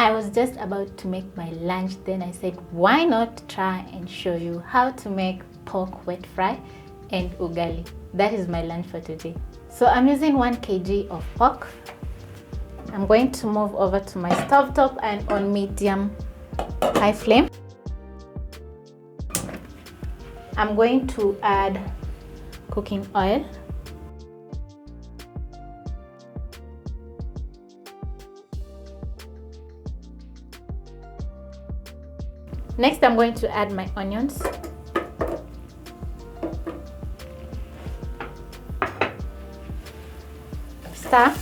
I was just about to make my lunch, then I said, why not try and show you how to make pork wet fry and ugali. That is my lunch for today. So I'm using 1 kg of pork. I'm going to move over to my stove top and on medium high flame. I'm going to add cooking oil. Next, I'm going to add my onions. Stir.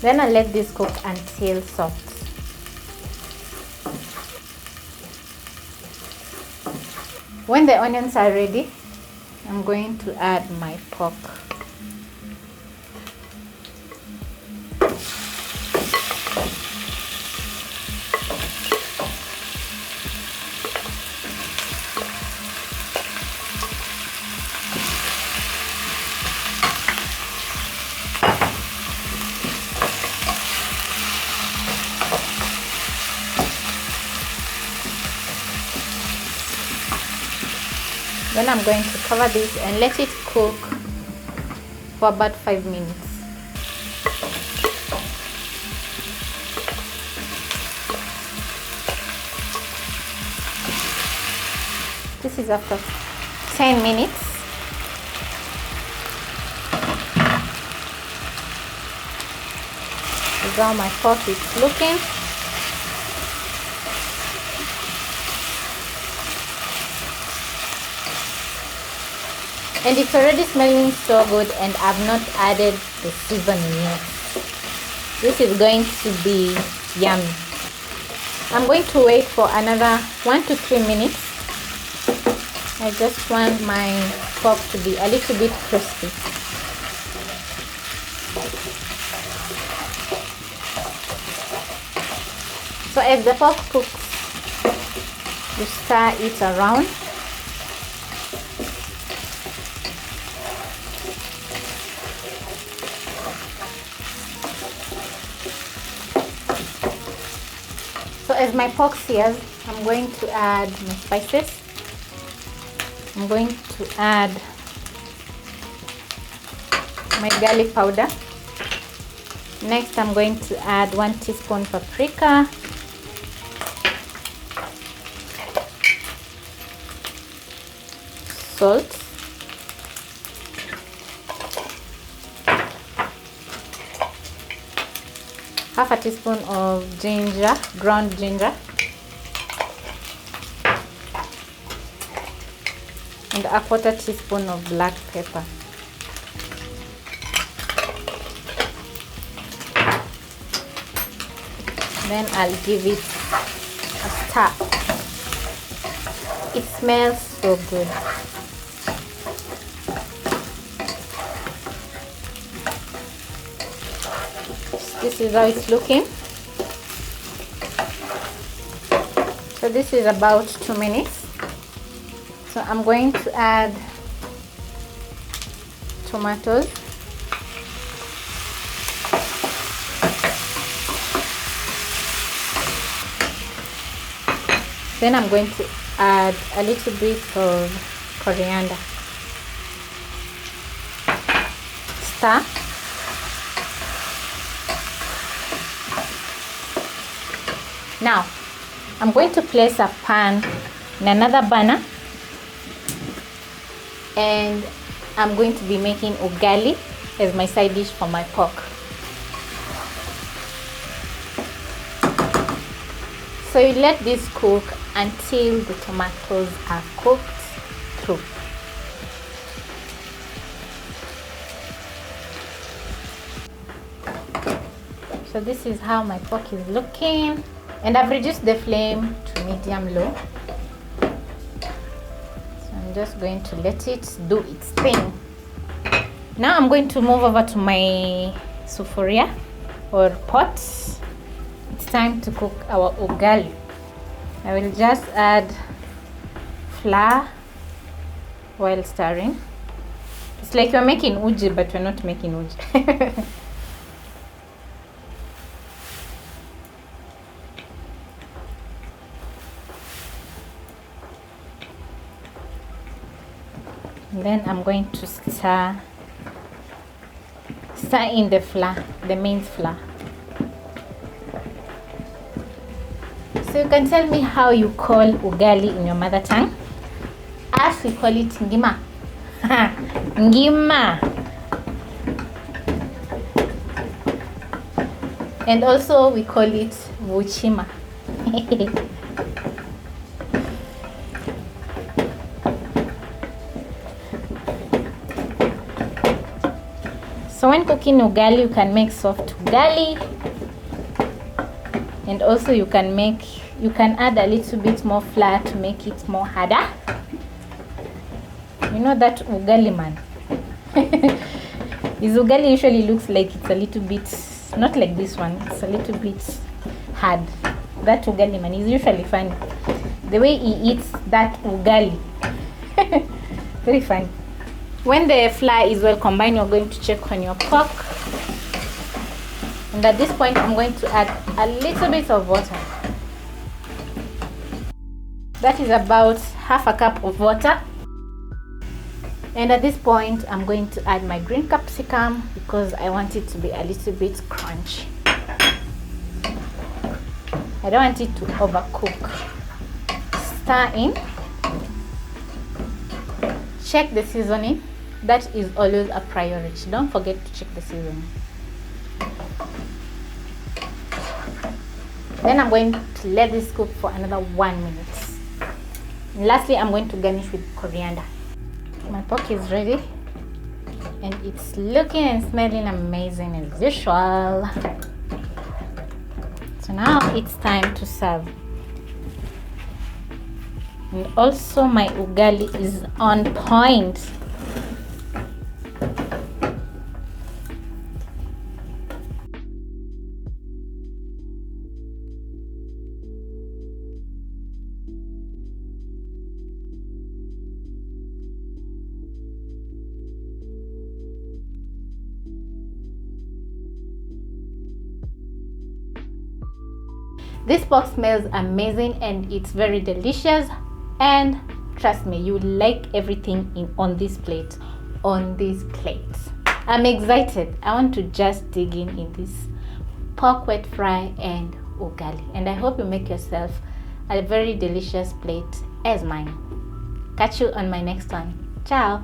Then I'll let this cook until soft. When the onions are ready, I'm going to add my pork. Then I'm going to cover this and let it cook for about 5 minutes. This is after 10 minutes. This is how my pork is looking. And it's already smelling so good, and I've not added the seasoning yet. This is going to be yummy. I'm going to wait for another 1 to 3 minutes. I just want my pork to be a little bit crispy. So as the pork cooks, you stir it around. So as my pork sears, I'm going to add my spices. I'm going to add my garlic powder. Next, I'm going to add 1 teaspoon paprika. Salt. Half a teaspoon of ginger, ground ginger, and a 1/4 teaspoon of black pepper. Then I'll give it a stir. It smells so good. This is how it's looking. So this is about 2 minutes. So I'm going to add tomatoes. Then I'm going to add a little bit of coriander. Stir. Now, I'm going to place a pan in another burner, and I'm going to be making ugali as my side dish for my pork. So you let this cook until the tomatoes are cooked through. So this is how my pork is looking. And I've reduced the flame to medium low. So I'm just going to let it do its thing. Now I'm going to move over to my sufuria or pot. It's time to cook our ugali. I will just add flour while stirring. It's like you're making uji, but we're not making uji. And then I'm going to stir in the flour, the maize flour. So you can tell me how you call ugali in your mother tongue. As we call it ngima. Ngima. And also we call it vuchima. So when cooking ugali, you can make soft ugali, and also you can add a little bit more flour to make it more harder. You know that ugali man. This ugali usually looks like it's a little bit, not like this one, it's a little bit hard. That ugali man is usually funny. The way he eats that ugali. Very funny. When the flour is well combined, you're going to check on your pork. And at this point, I'm going to add a little bit of water. That is about half a cup of water. And at this point, I'm going to add my green capsicum because I want it to be a little bit crunchy. I don't want it to overcook. Stir in. Check the seasoning. That is always a priority. Don't forget to check the seasoning. Then I'm going to let this cook for another 1 minute. And lastly, I'm going to garnish with coriander. My pork is ready and it's looking and smelling amazing as usual. So now it's time to serve. And also my ugali is on point. This pork smells amazing and it's very delicious, and trust me, you like everything on this plate. I'm excited. I want to just dig in this pork wet fry and ugali, and I hope you make yourself a very delicious plate as mine. Catch you on my next one. Ciao.